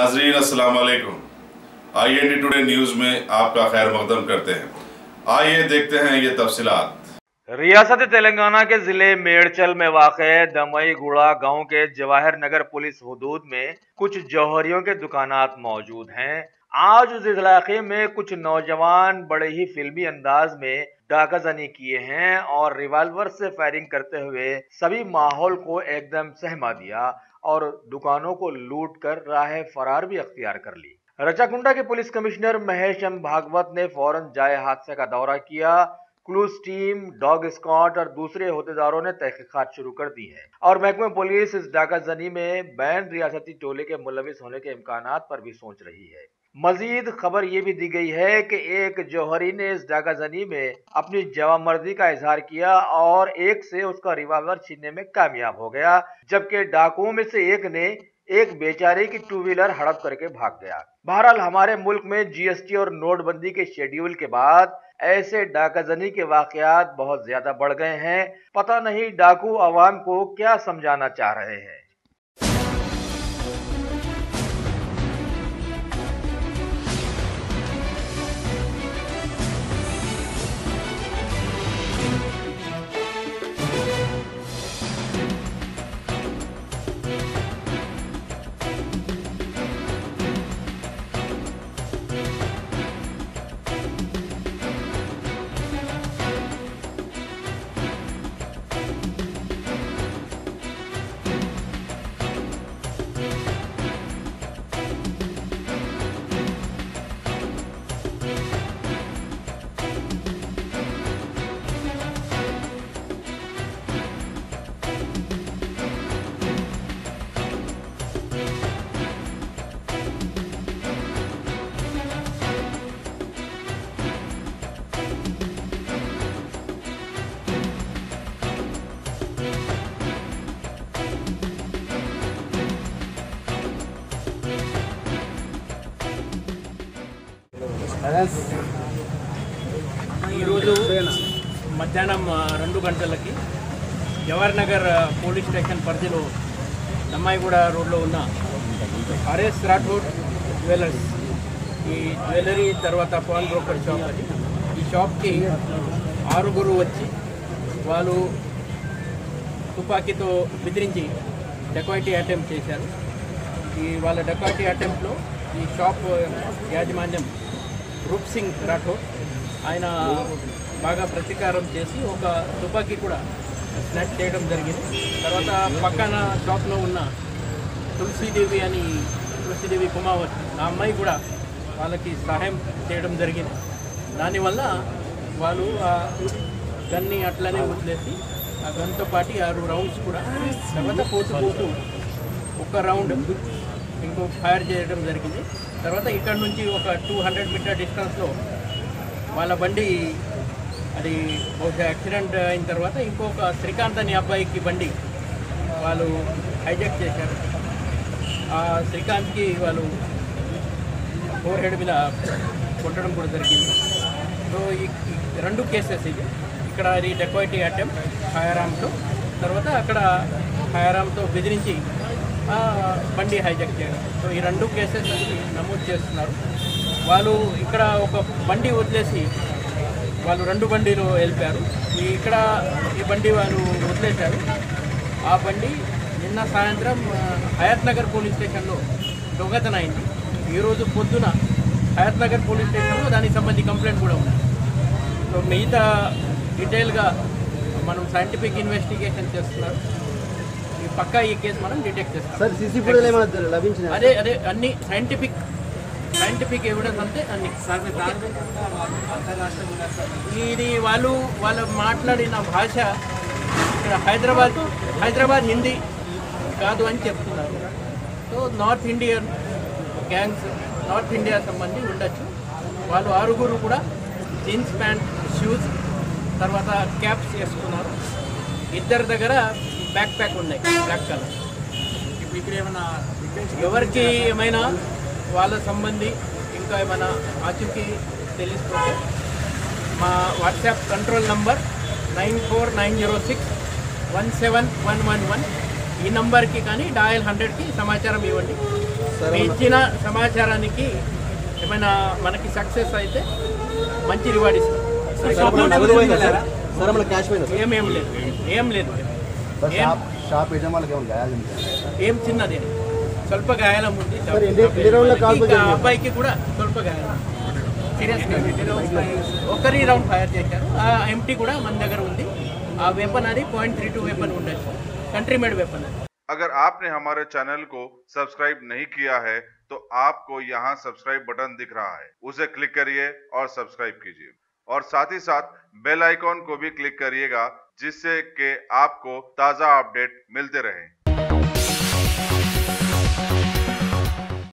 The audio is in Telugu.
नाजरीन अस्सलाम वालेकुम। IND टुडे न्यूज़ में आपका खैर मकदम करते हैं। आइए देखते हैं ये तफसीलात। रियासत तेलंगाना के जिले मेड़चल में वाक़े दमईगुड़ा गांव के जवाहर नगर पुलिस हुदूद में कुछ जौहरियों के दुकानात मौजूद हैं। आज उस इलाके में कुछ नौजवान बड़े ही फिल्मी अंदाज में डाकाजनी किए हैं और रिवाल्वर से फायरिंग करते हुए सभी माहौल को एकदम सहमा दिया और दुकानों को लूट कर राह फरार भी अख्तियार कर ली। रचाकुंडा के police commissioner Mahesh M Bhagwat ने फौरन जाए हादसे का दौरा किया। क्लूज टीम, डॉग स्क्वाड और दूसरे होदेदारों ने तहकीकात शुरू कर दी है और महकमा पुलिस इस डाकाजनी में बैन रियासती टोले के मुलविस होने के इम्कानात पर भी सोच रही है। मजीद खबर ये भी दी गई है कि एक जौहरी ने इस डाकाजनी में अपनी जवामर्दी का इजहार किया और एक से उसका रिवाल्वर छीनने में कामयाब हो गया, जबकि डाकुओं में से एक ने एक बेचारे की टू व्हीलर हड़प करके भाग गया। बहरहाल हमारे मुल्क में GST और नोटबंदी के शेड्यूल के बाद ऐसे डाकाजनी के वाकयात बहुत ज्यादा बढ़ गए हैं। पता नहीं डाकू अवाम को क्या समझाना चाह रहे हैं। ఈరోజు మధ్యాహ్నం 2 గంటలకి జవహర్ నగర్ పోలీస్ స్టేషన్ పరిధిలో దమ్మాయిగూడ రోడ్లో ఉన్న RS రాఠోడ్ జ్యువెలర్స్, ఈ జ్యువెలరీ తర్వాత పాన్ బ్రోకర్ షాప్ అది. ఈ షాప్కి 6 వచ్చి వాళ్ళు తుపాకీతో బెదిరించి డకాయిటీ అటెంప్ట్ చేశారు. ఈ వాళ్ళ డకాయిటీ అటెంప్ట్లో ఈ షాప్ యాజమాన్యం రూప్ సింగ్ రాఠోడ్ ఆయన బాగా ప్రతీకారం చేసి ఒక తుపాకీ కూడా స్నాచ్ చేయడం జరిగింది. తర్వాత పక్కన షాప్లో ఉన్న తులసీదేవి కుమావత్, ఆ అమ్మాయి కూడా వాళ్ళకి సహాయం చేయడం జరిగింది. దానివల్ల వాళ్ళు ఆ గన్ని అట్లనే వదిలేసి ఆ గన్తో పాటు 6 రౌండ్స్ కూడా తర్వాత పోతూ ఒక రౌండ్ ఇంకో ఫైర్ చేయడం జరిగింది. తర్వాత ఇక్కడ నుంచి ఒక 200 మీటర్ డిస్టెన్స్లో వాళ్ళ బండి అది బహుశా యాక్సిడెంట్ అయిన తర్వాత ఇంకొక శ్రీకాంత్ అనే అబ్బాయికి బండి వాళ్ళు హైజాక్ చేశారు. ఆ శ్రీకాంత్కి వాళ్ళు ఫోర్ హెడ్ మీద కొట్టడం కూడా జరిగింది. సో ఈ 2 కేసెస్ ఇది. ఇక్కడ అది డకాయిటీ అటెంప్ట్ ఫైర్-ఆర్మ్తో, తర్వాత అక్కడ ఫైర్-ఆర్మ్తో బెదిరించి బండి హైజాక్ చేయడం. సో ఈ 2 కేసెస్ నమోదు చేస్తున్నారు. వాళ్ళు ఇక్కడ ఒక బండి వదిలేసి వాళ్ళు 2 బండిలు వెళ్ళిపోయారు. ఇక్కడ ఈ బండి వాళ్ళు వదిలేశారు. ఆ బండి నిన్న సాయంత్రం హయత్ నగర్ పోలీస్ స్టేషన్లో దొంగతనం అయింది. ఈరోజు పొద్దున హయత్ నగర్ పోలీస్ స్టేషన్లో దానికి సంబంధించి కంప్లైంట్ కూడా ఉంది. సో మిగతా డీటెయిల్గా మనం సైంటిఫిక్ ఇన్వెస్టిగేషన్ చేస్తున్నారు. పక్కా ఈ కేసు మనం డిటెక్ట్ చేస్తాం. అదే అన్ని సైంటిఫిక్ ఎవిడెన్స్ అంటే అన్ని ఇది వాళ్ళు మాట్లాడిన భాష ఇక్కడ హైదరాబాద్ హిందీ కాదు అని చెప్తున్నారు. So north Indian gangs, north India సంబంధించి ఉండొచ్చు. వాళ్ళు 6 కూడా జీన్స్ ప్యాంట్, షూస్, తర్వాత క్యాప్స్ వేసుకున్నారు. 2 దగ్గర బ్యాక్ ప్యాక్ ఉన్నాయి బ్లాక్ కలర్. ఇప్పుడు ఏమైనా ఎవరికి ఏమైనా వాళ్ళ సంబంధి ఇంకా ఏమైనా ఆచూకీ తెలిసిపోతే మా వాట్సాప్ కంట్రోల్ నంబర్ 9490617111 ఈ నంబర్కి కానీ డయల్ 100కి సమాచారం ఇవ్వండి. మీ ఇచ్చిన సమాచారానికి ఏమైనా మనకి సక్సెస్ అయితే మంచి రివార్డ్ ఇస్తాం. ఏం లేదు, ఏం లేదు, ఏం చిన్నది స్వల్ప గాయాలం ఉంది. అబ్బాయికి కూడా స్వల్ప గాయాలం, ఒకరి రౌండ్ ఫైర్ చేశారు. ఆ ఎంటీ కూడా మన దగ్గర ఉంది. ఆ వెపన్ అది .32 वेपन ఉండొచ్చు, कंट्री मेड वेपन है। अगर आपने हमारे चैनल को सब्सक्राइब नहीं किया है तो आपको यहाँ सब्सक्राइब बटन दिख रहा है, उसे क्लिक करिए और सब्सक्राइब कीजिए और साथ ही साथ बेल आइकॉन को भी क्लिक करिएगा जिससे कि आपको ताज़ा अपडेट मिलते रहें।